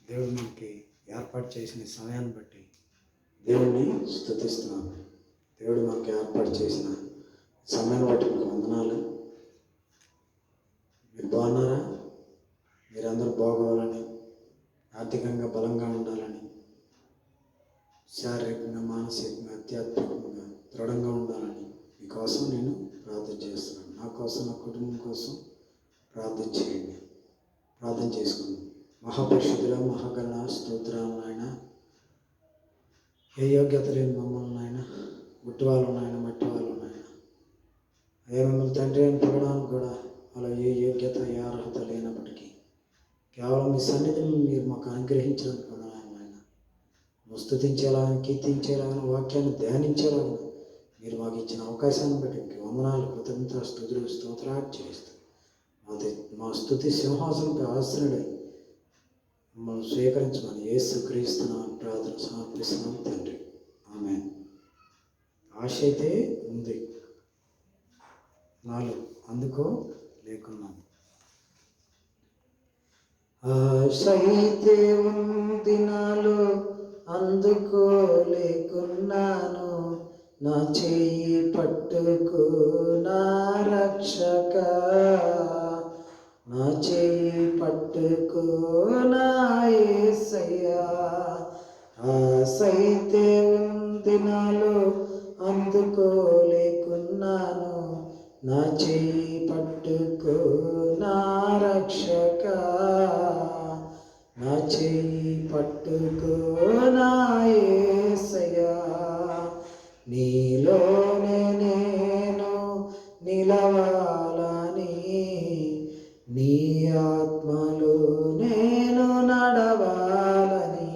దేవుడు మనకి ఏర్పాటు చేసిన సమయాన్ని బట్టి దేవుడిని స్తుతిస్తున్నాను. దేవుడు మనకి ఏర్పాటు చేసిన సమయాన్ని బట్టి మీకు వందనాలు. మీరు బాగున్నారా? మీరందరూ బాగోవాలని, ఆర్థికంగా బలంగా ఉండాలని, శారీరకంగా, మానసికంగా, ఆధ్యాత్మికంగా దృఢంగా ఉండాలని మీకోసం నేను ప్రార్థన చేస్తున్నాను. నా కోసం, నా కుటుంబం కోసం ప్రార్థన చేయండి. ప్రార్థన చేసుకుందాం. మహాపరిశుద్ధుల మహాగణ స్తోత్రాలు నాయన. ఏ యోగ్యత లేని మమ్మల్ని నాయన, గుట్టివాళ్ళు నాయన, మట్టి వాళ్ళు నాయన, అదే మిమ్మల్ని తండ్రి అని పిలవడానికి కూడా అలా ఏ యోగ్యత, ఏ అర్హత లేనప్పటికీ కేవలం మీ సన్నిధిని మీరు మాకు అనుగ్రహించినందుకు నాయన, స్తుతించేలాగా, కీర్తించేలాగా, వాక్యాన్ని ధ్యానించేలాగా మీరు మాకు ఇచ్చిన అవకాశాన్ని బట్టి మీకు వందనాలు, కృతజ్ఞత, స్తుతులు, స్తోత్రాలు చేస్తూ మా స్తుతి సింహాసనంపై ఆసనుడై మమ్మల్ని స్వీకరించమని యేసుక్రీస్తు నామమున ప్రార్థన సమర్పిస్తున్నాం తండ్రి. ఆమేన్. ఆశ అయితే ఉంది నాలో, అందుకో లేకున్నాను. ఆశ అయితే ఉంది నాలో, అందుకో లేకున్నాను. నా చెయ్యి పట్టుకో నా రక్షక, నా చెయ్యి పట్టుకో నా యేసయ్యా. ఆశైతే ఉంది నాలో, అందుకో లేకున్నాను. నా చెయ్యి పట్టుకో నా రక్షక, నా చెయ్యి పట్టుకో నా యేసయ్యా. నీలోనే నేను నిలవాలని, నీ ఆత్మలో నేను నడవాలని,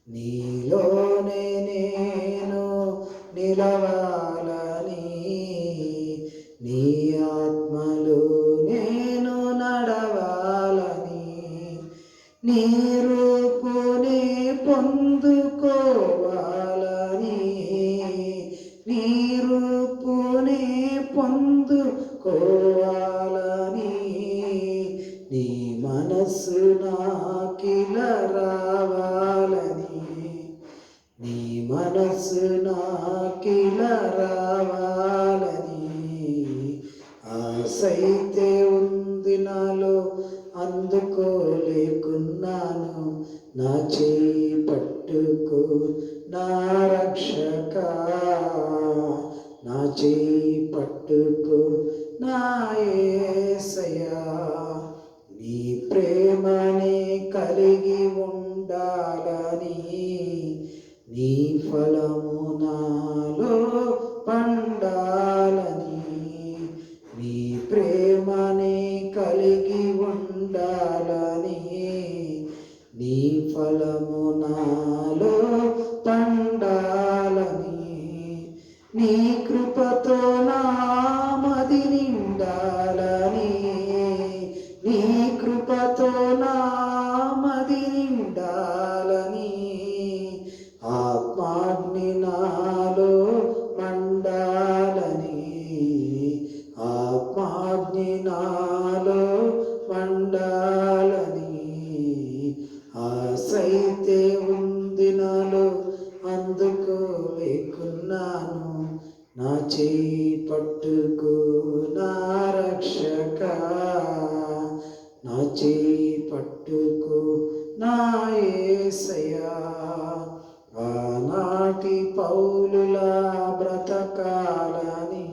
నీలోనే నేను నిలవాలని, నీ ఆత్మలో నేను నడవాలని, నీ రూపునే పొందుకోవాలని, నీ రూపునే పొందుకోవాలని, నీ మనస్సు నాకిల రావాలని, నీ మనస్సు నాకిల రావాలని. ఆశైతే ఉంది నాలో, అందుకో లేకున్నాను. నా చెయ్యి పట్టుకో నా రక్షక, నా చెయ్యి పట్టుకో నా యేసయ్యా. నీ ప్రేమనే కలిగి ఉండాలని, నీ ఫలము నాలో పండాలని, నీ ప్రేమనే కలిగి ఉండాలని, నీ ఫలము నాలో పండాలని, నీ కృపతో నా మది నిండాలని, నీ కృపతో నా మది నిండాలని, ఆత్మాగ్ని నాలో మండాలని, ఆత్మాగ్ని నాలో మండాలని. ఆశైతే ఉంది నాలో, అందుకో లేకున్నాను. నా చెయ్యి పట్టుకో నా రక్షక, నా చెయ్యి పట్టుకో నా యేసయ్యా. ఆనాటి పౌలులా బ్రతకాలని,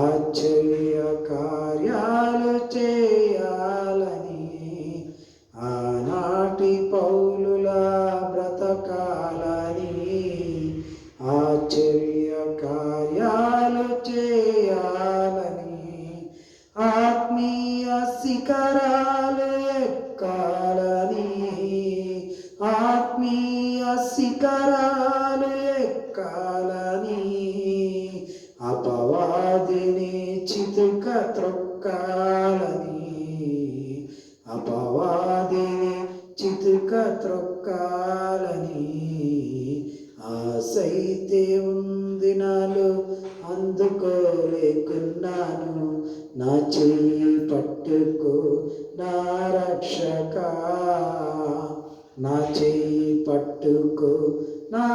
ఆశ్చర్య కార్యాలు చేయాలని, ఆనాటి పౌలులా బ్రతకాలని, ఆశ్చర్య కార్యాలు చేయాలని, ఆత్మీయ శిఖరాలు ఎక్కాలని, ఆత్మీయ శిఖరాలు ఎక్కాలని, అపవాదిని చితుక త్రొక్కాలని, అపవాదిని చితుక త్రొక్కాలని. ఆశైతే ఉంది నాలో, అందుకో లేకున్నాను. నా చెయ్యి పట్టుకో నా రక్ష రక్షక, నా చేయి పట్టుకో నా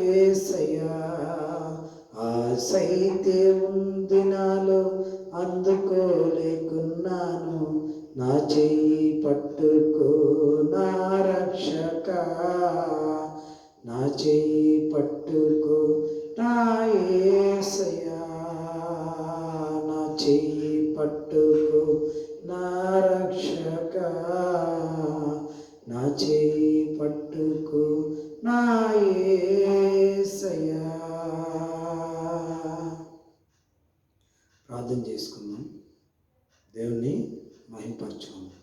యేసయ్యా. ఆశైతే ఉంది నాలో అందుకోలేకున్నాను, నా చేయి పట్టుకో నా రక్షక, నా చేయి పట్టుకో నా యేసయ్యా. నా చేయి పట్టుకో నా రక్షక, నా చేయి పట్టుకో నా యేసయ్యా. ప్రార్థన చేసుకుందాం, దేవుణ్ణి మహింపరచుకుందాం.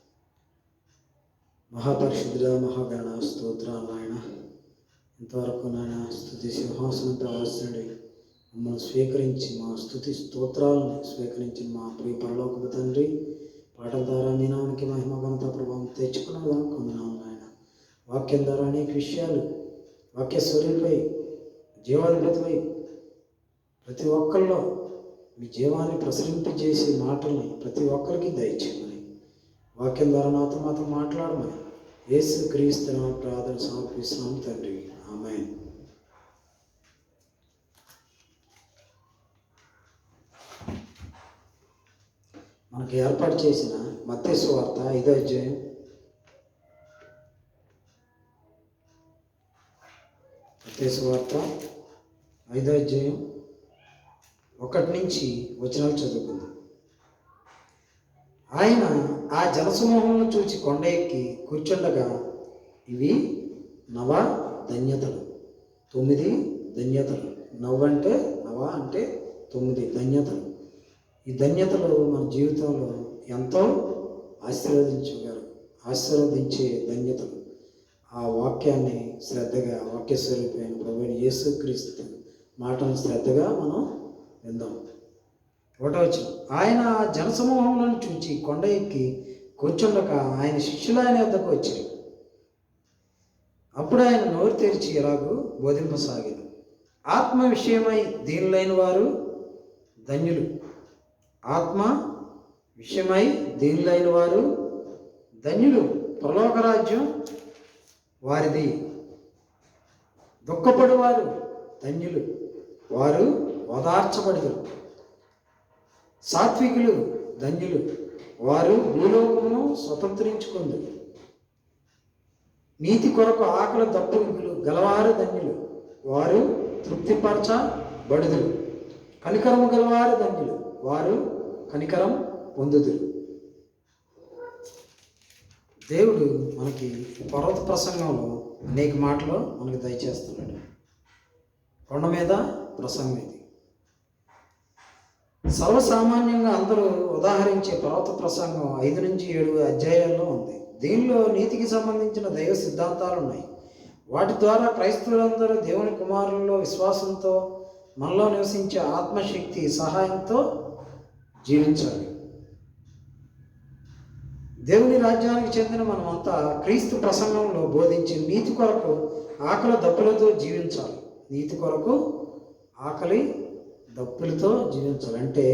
మహాపరిశుద్ధుడా, మహాగణ స్తోత్రాలు నాయన. ఇంతవరకు నాయన స్తుతి సింహాసనంపై ఆసనుడి మమ్మల్ని స్వీకరించి మా స్తుతి స్తోత్రాలను స్వీకరించిన మా ప్రియ పరలోకపు తండ్రి, పాటల ద్వారా మీ నామానికి మహిమ ఘనత ప్రభావం తెచ్చుకున్నదా కొందనాలు నాయన. వాక్యం ద్వారా అనేక విషయాలు, వాక్య స్వరూపై జీవాధిపతిపై ప్రతి ఒక్కరిలో మీ జీవాన్ని ప్రసరింపజేసే మాటల్ని ప్రతి ఒక్కరికి దయచేయమని, వాక్యం ద్వారా నాతో మాత్రం మాట్లాడమని యేసు క్రీస్తు నామమున ప్రార్థన సమర్పిస్తున్నాం తండ్రి, ఆమేన్. మనకి ఏర్పాటు చేసిన మత్తయి సువార్త 5వ అధ్యాయం మత్తయి సువార్త 5వ అధ్యాయం 1 నుంచి వచనాలు చదువుకుందాం. ఆయన ఆ జనసమూహంలో చూచి కొండ ఎక్కి కూర్చుండగా, ఇవి నవ ధన్యతలు, 9 ధన్యతలు. నవ్వంటే నవ అంటే 9 ధన్యతలు. ఈ ధన్యతలు మన జీవితంలో ఎంతో ఆశీర్వదించే ధన్యతలు. ఆ వాక్యాన్ని శ్రద్ధగా, వాక్య స్వరూపమైన ప్రభువైన యేసుక్రీస్తు మాటను శ్రద్ధగా మనం విందాం. 1వ వచనం. ఆయన జనసమూహములను చూచి కొండ ఎక్కి కూర్చుండగా ఆయన శిష్యులు ఆయన వద్దకు వచ్చారు. అప్పుడు ఆయన నోరు తెరిచి ఎలాగూ బోధింపసాగారు. ఆత్మ విషయమై దీనులైన వారు ధన్యులు, ఆత్మ విషయమై దీనులైన వారు ధన్యులు, పరలోక రాజ్యం వారిది. దుఃఖపడువారు ధన్యులు, వారు ఓదార్చబడుదురు. సాత్వికులు ధన్యులు, వారు భూలోకమును స్వతంత్రించుకుందురు. నీతి కొరకు ఆకలి దప్పులు గలవారు ధన్యులు, వారు తృప్తిపరచబడుదురు. కనికరము గలవారు ధన్యులు, వారు కనికరం పొందుదురు. దేవుడు మనకి పర్వత ప్రసంగంలో అనేక మాటలు మనకు దయచేస్తున్నాడు. కొండ మీద ప్రసంగం ఇది. సర్వసామాన్యంగా అందరూ ఉదాహరించే పర్వత ప్రసంగం 5 నుంచి 7 అధ్యాయాల్లో ఉంది. దీనిలో నీతికి సంబంధించిన దైవ సిద్ధాంతాలు ఉన్నాయి. వాటి ద్వారా క్రైస్తవులందరూ దేవుని కుమారుల్లో విశ్వాసంతో మనలో నివసించే ఆత్మశక్తి సహాయంతో జీవించాలి. దేవుని రాజ్యానికి చెందిన మనమంతా క్రీస్తు ప్రసంగంలో బోధించే నీతి కొరకు ఆకలి దప్పులతో జీవించాలి. నీతి కొరకు ఆకలి దప్పులతో జీవించాలి అంటే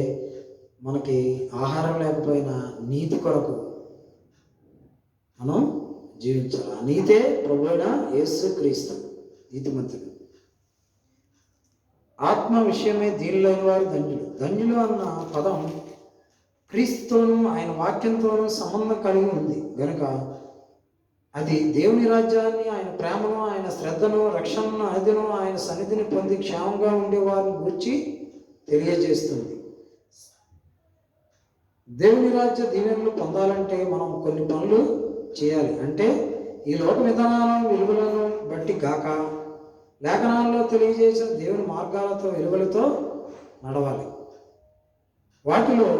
మనకి ఆహారం లేకపోయినా నీతి కొరకు మనం జీవించాలి. ఆ నీతే ప్రభువైన యేసుక్రీస్తు నీతిమంతుడు. ఆత్మ విషయమే దీనిలోని వారు ధన్యులు. ధన్యులు అన్న పదం క్రీస్తుతోనూ ఆయన వాక్యంతోనూ సంబంధం కలిగి ఉంది గనుక అది దేవుని రాజ్యాన్ని, ఆయన ప్రేమను, ఆయన శ్రద్ధను, రక్షణను, అదిను, ఆయన సన్నిధిని పొంది క్షేమంగా ఉండే వారిని గురించి తెలియజేస్తుంది. దేవుని రాజ్య దీవెనలు పొందాలంటే మనం కొన్ని పనులు చేయాలి. అంటే ఈ లోక విధానాలను విలువలను బట్టి గాక లేఖనాల్లో తెలియజేసిన దేవుని మార్గాలతో విలువలతో నడవాలి. వాటిలో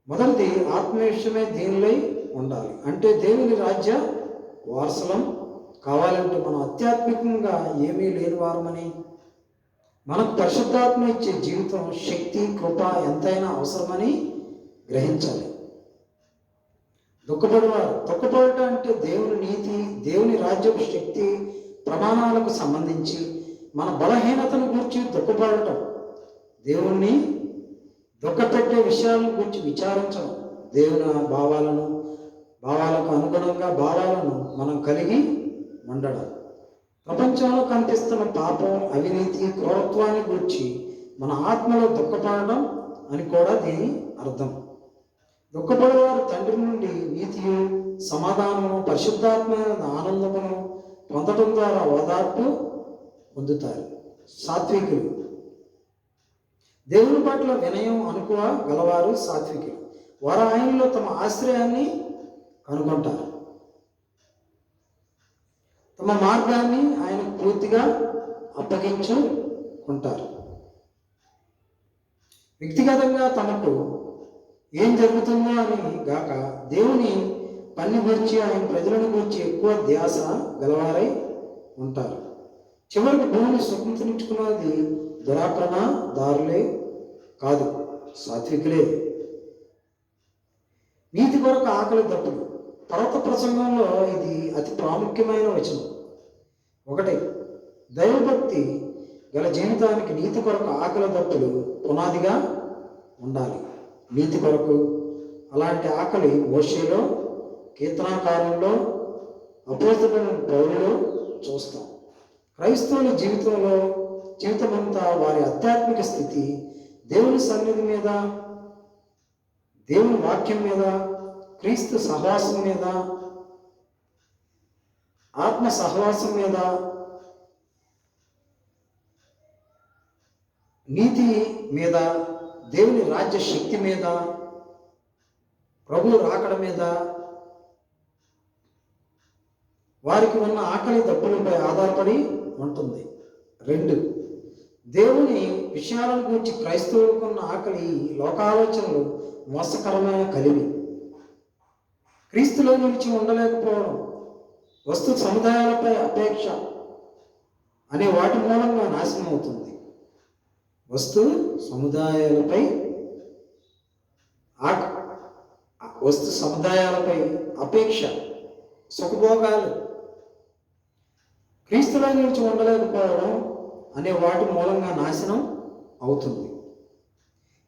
మొదటిది ఆత్మవిషయమే దీనిలై ఉండాలి. అంటే దేవుని రాజ్య వారసులం కావాలంటే మనం ఆధ్యాత్మికంగా ఏమీ లేని వారమని, మనకు పరిశుద్ధాత్మ ఇచ్చే జీవితం, శక్తి, కృప ఎంతైనా అవసరమని గ్రహించాలి. దుఃఖపడటం అంటే దేవుని నీతి, దేవుని రాజ్యపు శక్తి ప్రమాణాలకు సంబంధించి మన బలహీనతను గురించి దుఃఖపడటం, దేవుణ్ణి దుఃఖపెట్టే విషయాలను గురించి విచారించడం, దేవుని భావాలను భావాలకు అనుగుణంగా భావాలను మనం కలిగి ఉండడం. ప్రపంచంలో కనిపిస్తున్న పాపం, అవినీతి, క్రూరత్వాన్ని గూర్చి మన ఆత్మలో దుఃఖపడడం అని కూడా దీని అర్థం. దుఃఖపడేవారు తండ్రి నుండి నీతియు, సమాధానము, పరిశుద్ధాత్మైన ఆనందమును పొందడం ద్వారా ఓదార్పు పొందుతారు. సాత్వికులు దేవుని పట్ల వినయం, అనుకువ గలవారు సాత్వికులు. వారు ఆయనలో తమ ఆశ్రయాన్ని కనుగొంటారు. తమ మార్గాన్ని ఆయనకు పూర్తిగా అప్పగించుకుంటారు. వ్యక్తిగతంగా తమకు ఏం జరుగుతుందో అని గాక దేవుని పని గురించి, ఆయన ప్రజలను గురించి ఎక్కువ ధ్యాస గలవారై ఉంటారు. చివరికి భూమిని స్వతంత్రించుకున్నది దురాక్రమణదారులే కాదు, సాత్వికులే. నీతి కొరకు ఆకలి దప్పులు. పర్వత ప్రసంగంలో ఇది అతి ప్రాముఖ్యమైన వచనం. ఒకటి, దైవభక్తి గల జీవితానికి నీతి కొరకు ఆకలి దప్పులు పునాదిగా ఉండాలి. నీతి కొరకు అలాంటి ఆకలి మోషేలో, కీర్తనాకారంలో, అపోస్తలుడైన పౌలులో చూస్తాం. క్రైస్తవుల జీవితమంతా వారి ఆధ్యాత్మిక స్థితి దేవుని సన్నిధి మీద, దేవుని వాక్యం మీద, క్రీస్తు సహవాసం మీద, ఆత్మ సహవాసం మీద, నీతి మీద, దేవుని రాజ్య శక్తి మీద, ప్రభు రాకడ మీద, వారికి ఉన్న ఆకలి దప్పులపై ఆధారపడి ఉంటుంది. 2, దేవుని విషయాలను గురించి క్రైస్తవులకు ఉన్న ఆకలి లోకాలోచనలు మోసకరమైన కలిమి. క్రీస్తులో నిలిచి ఉండలేకపోవడం, వస్తు సముదాయాలపై అపేక్ష అనే వాటి మూలంగా నాశనం అవుతుంది. వస్తు సముదాయాలపై అపేక్ష, సుఖభోగాలు, క్రీస్తులో నిలిచి ఉండలేకపోవడం అనే వాటి మూలంగా నాశనం అవుతుంది.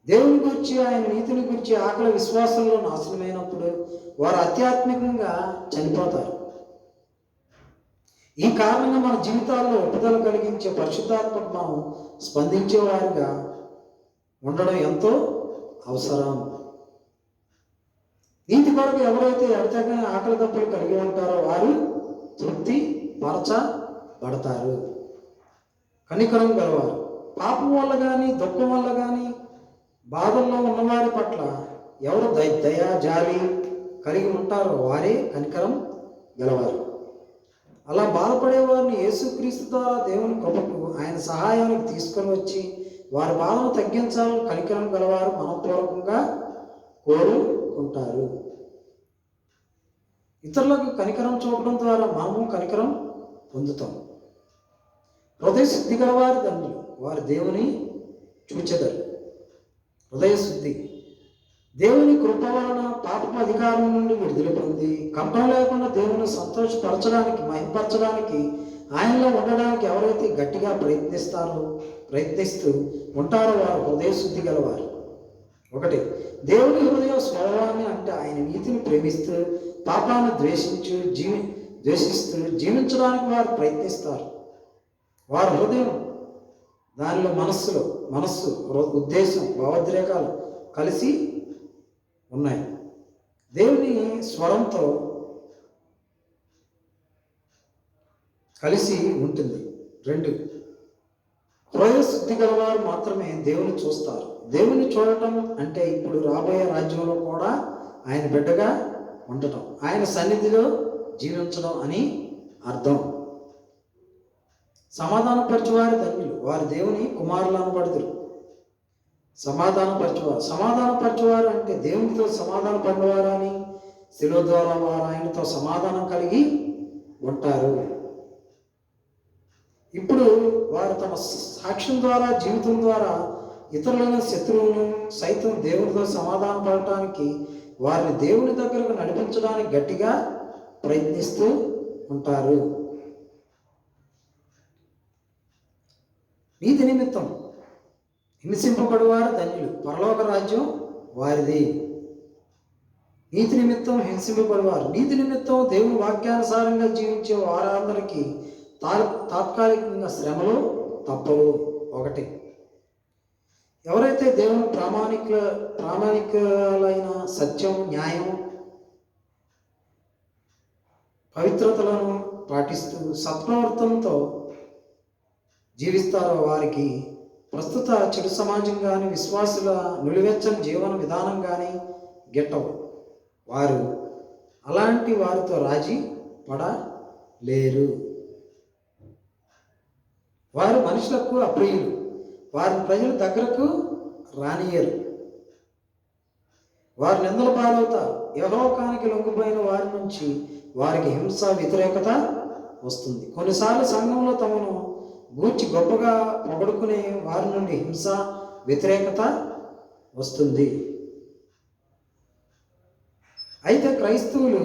దేవుని గురించి, ఆయన నీతిని గురించి ఆకలి విశ్వాసంలో నాశనమైనప్పుడు వారు ఆధ్యాత్మికంగా చనిపోతారు. ఈ కారణంగా మన జీవితాల్లో ఒప్పుదల కలిగించే పరిశుద్ధాత్మకు మనం స్పందించేవారిగా ఉండడం ఎంతో అవసరం. నీతి కొరకు ఎవరైతే ఎడతెగని ఆకలి దప్పులు కలిగి ఉంటారో వారు తృప్తి పరచబడతారు. కనికరం గలవారు. పాపం వల్ల కానీ, దుఃఖం వల్ల కానీ, బాధల్లో ఉన్నవారి పట్ల ఎవరు దయ, జాలి కలిగి ఉంటారో వారే కనికరం గలవారు. అలా బాధపడేవారిని యేసుక్రీస్తు ద్వారా దేవుని కృపకు, ఆయన సహాయానికి తీసుకొని వచ్చి వారి బాధను తగ్గించాలని కనికరం గలవారు మనపూర్వకంగా కోరుకుంటారు. ఇతరులకు కనికరం చూపడం ద్వారా మనము కనికరం పొందుతాం. హృదయ శుద్ధి గలవారు ధన్యులు, వారు దేవుని చూచెదరు. హృదయ శుద్ధి దేవుని కృప వలన పాపపు అధికారం నుండి విడుదల పొంది కంపం లేకుండా దేవుని సంతోషపరచడానికి, మహింపరచడానికి, ఆయనలో ఉండడానికి ఎవరైతే గట్టిగా ప్రయత్నిస్తూ ఉంటారో వారు హృదయ శుద్ధి గలవారు. 1, దేవుని హృదయ స్వభావాన్ని అంటే ఆయన నీతిని ప్రేమిస్తూ పాపాన్ని ద్వేషిస్తూ జీవించడానికి వారు ప్రయత్నిస్తారు. వారి హృదయం, దానిలో మనస్సు, ఉద్దేశం, భావోద్రేకాలు కలిసి ఉన్నాయి. దేవుని స్వరంతో కలిసి ఉంటుంది. 2, హృదయ శుద్ధి గలవారు మాత్రమే దేవుని చూస్తారు. దేవుని చూడటం అంటే ఇప్పుడు రాబోయే రాజ్యంలో కూడా ఆయన బిడ్డగా ఉండటం, ఆయన సన్నిధిలో జీవించడం అని అర్థం. సమాధానపరచువారి ధన్యులు, వారు దేవుని కుమారులు అనబడుదురు. సమాధానపరచువారు అంటే దేవునితో సమాధాన పడినవారు అని, శిలువ ద్వారా వారు ఆయనతో సమాధానం కలిగి ఉంటారు. ఇప్పుడు వారు తమ సాక్ష్యం ద్వారా, జీవితం ద్వారా ఇతరులను, శత్రువులను సైతం దేవునితో సమాధాన పడటానికి, వారిని దేవుని దగ్గరకు నడిపించడానికి గట్టిగా ప్రయత్నిస్తూ ఉంటారు. నీతి నిమిత్తం హింసింపబడువారు ధన్యులు, పరలోక రాజ్యం వారిది. నీతి నిమిత్తం హింసింపబడేవారు. నీతి నిమిత్తం దేవుని వాక్యానుసారంగా జీవించే వారందరికీ తాత్కాలికంగా శ్రమలు తప్పవు. ఒకటి, ఎవరైతే దేవుని ప్రామాణికులైన సత్యం, న్యాయం, పవిత్రతలను పాటిస్తూ సత్ప్రవర్తనతో జీవిస్తారో వారికి ప్రస్తుత చెడు సమాజం కానీ విశ్వాసుల నిలువెచ్చని జీవన విధానం కానీ గిట్టవు. వారు అలాంటి వారితో రాజీ పడలేరు. వారు మనుషులకు అప్రియులు. వారిని ప్రజల దగ్గరకు రానియరు. వారు నిందల పాలవుతారు. యెహోవాకి లొంగిపోయిన వారి నుంచి వారికి హింస, వ్యతిరేకత వస్తుంది. కొన్నిసార్లు సంఘంలో తమను గూర్చి గొప్పగా పొగడుకునే వారి నుండి హింస, వ్యతిరేకత వస్తుంది. అయితే క్రైస్తవులు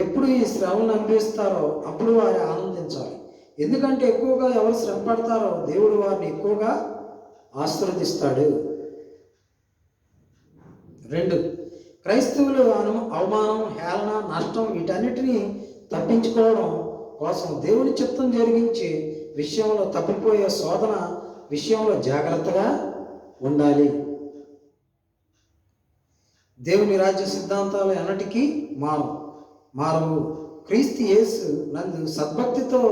ఎప్పుడు ఈ శ్రమను అనుభవిస్తారో అప్పుడు వారు ఆనందించాలి. ఎందుకంటే ఎక్కువగా ఎవరు శ్రమ పడతారో దేవుడు వారిని ఎక్కువగా ఆశీర్వదిస్తాడు. 2, క్రైస్తవులు అవమానం, హేళన, నష్టం వీటన్నిటినీ తప్పించుకోవడం కోసం దేవుని చిత్తం జరిగించే విషయంలో, తప్పిపోయే శోధన విషయంలో జాగ్రత్తగా ఉండాలి. దేవుని రాజ్య సిద్ధాంతాలు ఎన్నటికీ మారవు. క్రీస్తు యేసు నందు సద్భక్తితో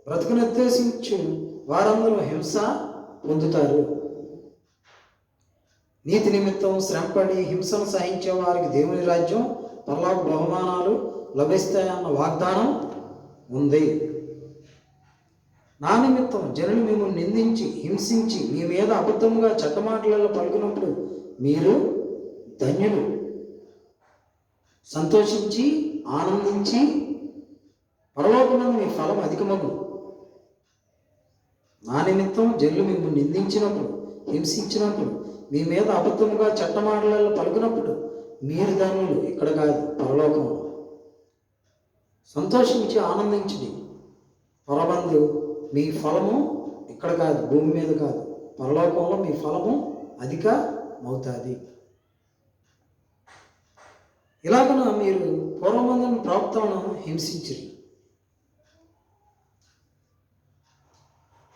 బ్రతుకునుద్దేశించు వారందరూ హింస పొందుతారు. నీతి నిమిత్తం శ్రమపడి హింసను సహించే వారికి దేవుని రాజ్యం, పరలోక బహుమానాలు లభిస్తాయన్న వాగ్దానం ఉంది. నా నిమిత్తం జనులు మిమ్మల్ని నిందించి, హింసించి, మీ మీద అబద్ధంగా చెడ్డమాటలలో పలుకున్నప్పుడు మీరు ధన్యులు. సంతోషించి ఆనందించి పరలోకమందు మీ ఫలం అధికమగు. నా నిమిత్తం జనులు మిమ్మల్ని నిందించినప్పుడు, హింసించినప్పుడు, మీ మీద అబద్ధముగా చెడ్డమాటలలో పలుకున్నప్పుడు మీరు ధన్యులు. ఇక్కడ కాదు, పరలోకంలో. సంతోషించి ఆనందించండి. పరబంధు మీ ఫలము ఇక్కడ కాదు, భూమి మీద కాదు, పరలోకంలో మీ ఫలము అధికమవుతుంది. ఇలాగన మీరు పూర్వమందున ప్రవక్తలను హింసించిరి.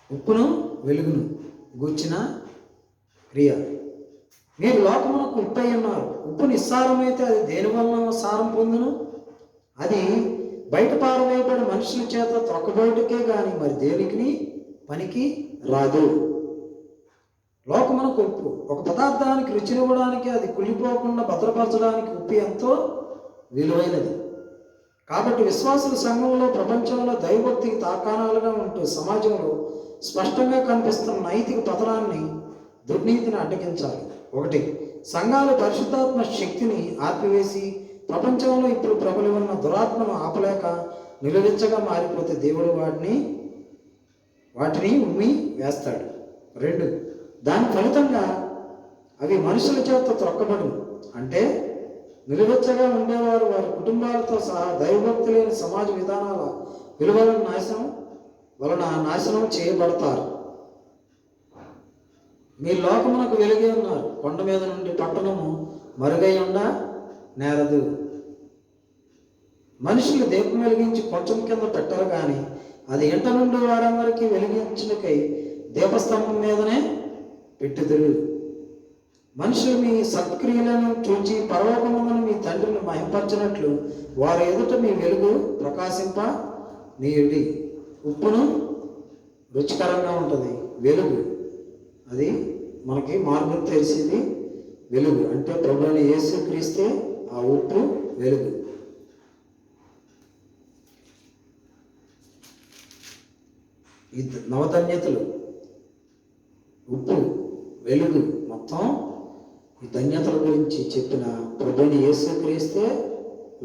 ఉప్పును వెలుగును గూర్చిన క్రియ. మీరు లోకమునకు ఉప్పు అయి ఉన్నారు. ఉప్పు నిస్సారమైతే అది దేని వలన సారం పొందును? అది బయట పారవేయబడి మనుషుల చేత త్రొక్కబోటుకే కానీ మరి దేనికి పనికి రాదు. లోకమునకు ఉప్పు. ఒక పదార్థానికి రుచినివ్వడానికి, అది కుళ్ళిపోకుండా భద్రపరచడానికి ఉప్పు ఎంతో విలువైనది. కాబట్టి విశ్వాసుల సంఘంలో, ప్రపంచంలో దైవభక్తికి తాకాణాలుగా ఉంటూ సమాజంలో స్పష్టంగా కనిపిస్తున్న నైతిక పతనాన్ని, దుర్నీతిని అడ్డగించాలి. 1, సంఘాలు పరిశుద్ధాత్మ శక్తిని ఆర్పివేసి ప్రపంచంలో ఇప్పుడు ప్రబలి ఉన్న దురాత్మను ఆపలేక నిలువెచ్చగా మారిపోతే దేవుడు వాటిని ఉమ్మి వేస్తాడు. 2, దాని ఫలితంగా అవి మనుషుల చేత త్రొక్కబడును. అంటే నిలువెచ్చగా ఉండేవారు వారి కుటుంబాలతో సహా దైవభక్తి లేని సమాజ విధానాల విలువల నాశనం చేయబడతారు. మీ లోకమునకు వెలుగే ఉన్నారు. కొండ మీద నుండి పట్టణము మరుగై ఉండ నేరదు. మనుషులు దీపం వెలిగించి కొంచెం కింద పెట్టరు కానీ అది ఇంట నుండి వారందరికీ వెలిగించుటకై దీపస్తంభం మీదనే పెట్టుదురు. మనుషులు మీ సత్క్రియలను చూచి పరలోకమందున మీ తండ్రిని మహింపరచినట్లు వారి ఎదుట మీ వెలుగు ప్రకాశింప నీయుడి. ఉప్పును రుచికరంగా ఉంటుంది. వెలుగు అది మనకి మార్గం తెలిసింది. వెలుగు అంటే ప్రభువుని యేసుక్రీస్తే ఆ ఉప్పు, వెలుగు. ఈ నవధన్యతలు, ఉప్పు, వెలుగు, మొత్తం ఈ ధన్యతల గురించి చెప్పిన ప్రభువుని యేసుక్రీస్తే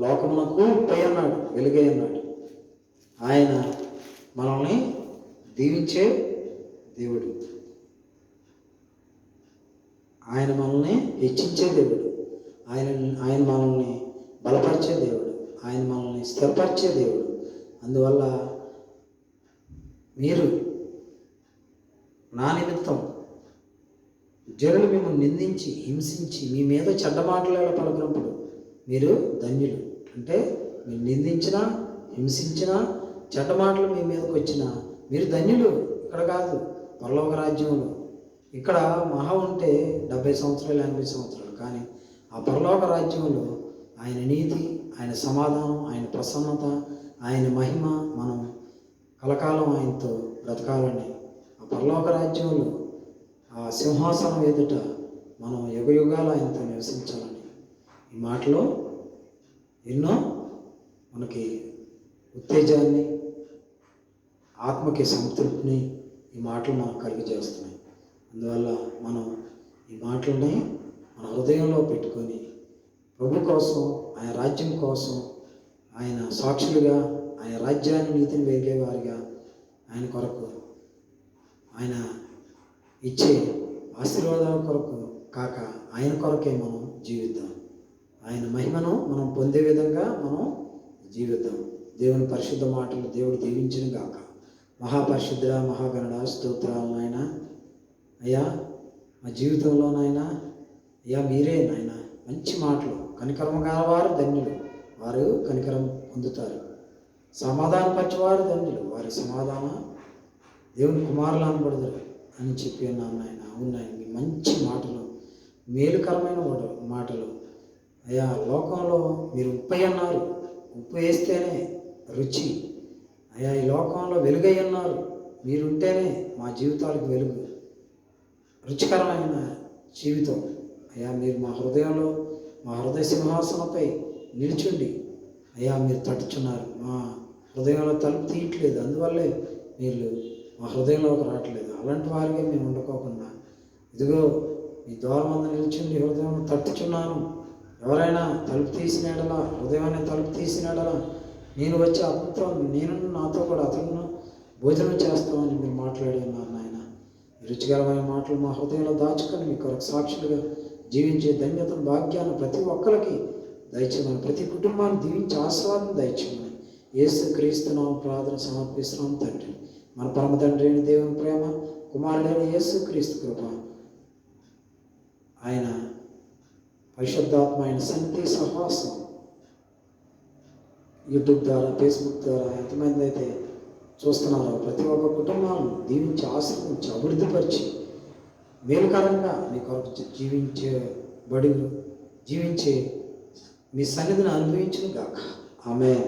లోకమునకు ఉప్పై అన్నాడు, వెలుగై అన్నాడు. ఆయన మనల్ని దీవించే దేవుడు. ఆయన మనల్ని హెచ్చించే దేవుడు. ఆయన మనల్ని బలపరిచే దేవుడు. ఆయన మనల్ని స్థిరపరిచే దేవుడు. అందువల్ల మీరు నా నిమిత్తం జనులు మిమ్మల్ని నిందించి, హింసించి, మీ మీద చెడ్డ మాటలు పలుకున్నప్పుడు మీరు ధన్యులు. అంటే మీరు నిందించినా, హింసించినా, చెడ్డ మాటలు మీ మీదకి వచ్చినా మీరు ధన్యులు. ఇక్కడ కాదు, పరలోక రాజ్యంలో. ఇక్కడ మహా ఉంటే 70 సంవత్సరాలు, 80 సంవత్సరాలు. కానీ ఆ పరలోక రాజ్యంలో ఆయన నీతి, ఆయన సమాధానం, ఆయన ప్రసన్నత, ఆయన మహిమ, మనం కలకాలం ఆయనతో బ్రతకాలని, ఆ పరలోక రాజ్యంలో ఆ సింహాసనం ఎదుట మనం యుగయుగాలు ఆయనతో నివసించాలని ఈ మాటలో ఎన్నో మనకి ఉత్తేజాన్ని, ఆత్మకి సంతృప్తిని ఈ మాటలు మనకు కలిగజేస్తున్నాయి. అందువల్ల మనం ఈ మాటలని మన హృదయంలో పెట్టుకొని ప్రభు కోసం, ఆయన రాజ్యం కోసం, ఆయన సాక్షులుగా, ఆయన రాజ్యాన్ని, నీతిని వెలిగేవారిగా, ఆయన కొరకు, ఆయన ఇచ్చే ఆశీర్వాదాల కొరకు కాక ఆయన కొరకే మనం జీవిద్దాం. ఆయన మహిమను మనం పొందే విధంగా మనం జీవిద్దాం. దేవుని పరిశుద్ధ మాటలు దేవుడు దీవించిన గాక. మహాపరిశుద్ధ, మహాగణుడ, స్తోత్రాలు నాయన. అయ్యా మా జీవితంలో నాయన, అయ్యా మీరే నాయన మంచి మాటలు, కనికరం గలవారు ధన్యులు, వారు కనికరం పొందుతారు. సమాధానపరిచేవారు ధన్యులు, వారి సమాధాన దేవుని కుమారులు అనబడతారు అని చెప్పి ఉన్నాను నాయన. అవునాయన, మీ మంచి మాటలు, మేలుకరమైన మాటలు. అయ్యా లోకంలో మీరు ఉప్పు అన్నారు, ఉప్పు వేస్తేనే రుచి. అయ్యా ఈ లోకంలో వెలుగై ఉన్నారు, మీరుంటేనే మా జీవితాలకు వెలుగు, రుచికరమైన జీవితం. అయ్యా మీరు మా హృదయంలో, మా హృదయ సింహాసనంపై నిల్చుండి అయ్యా మీరు తట్టుచున్నారు. మా హృదయంలో తలుపు తీయట్లేదు, అందువల్లే మీరు మా హృదయంలోకి రావట్లేదు. అలాంటి వారిగా మేము ఉండకోకుండా ఇదిగో మీ ద్వారం అందు నిల్చుండి హృదయం తట్టుచున్నాను. ఎవరైనా తలుపు తీసినాడలా, హృదయాన్ని తలుపు తీసినాడలా నేను వచ్చి అతనితో, నేను నాతో కూడా అతను భోజనం చేస్తామని మీరు మాట్లాడి ఉన్నారు నాయన. రుచికరమైన మాటలు మా హృదయంలో దాచుకొని మీ కొరకు సాక్షులుగా జీవించే ధన్యతను, భాగ్యాన్ని ప్రతి ఒక్కరికి దయచేయమని, ప్రతి కుటుంబాన్ని దీవించి ఆశీర్వాదం దయచేయమని యేసు క్రీస్తు నామమున ప్రార్థన సమర్పిస్తున్నాం తండ్రి. మన పరమ తండ్రి అయిన దేవుని ప్రేమ, కుమారుడైన యేసు క్రీస్తు కృప, ఆయన పరిశుద్ధాత్మ, ఆయన సన్నిధి సహవాసం యూట్యూబ్ ద్వారా, ఫేస్బుక్ ద్వారా ఎంతమంది అయితే చూస్తున్నారో ప్రతి ఒక్క కుటుంబాలను దీవించి, ఆశీర్వదించి, అభివృద్ధిపరిచి మేలుకరంగా మీ కొరకు జీవించే మీ సన్నిధిని అనుభవించును గాక. ఆమేన్.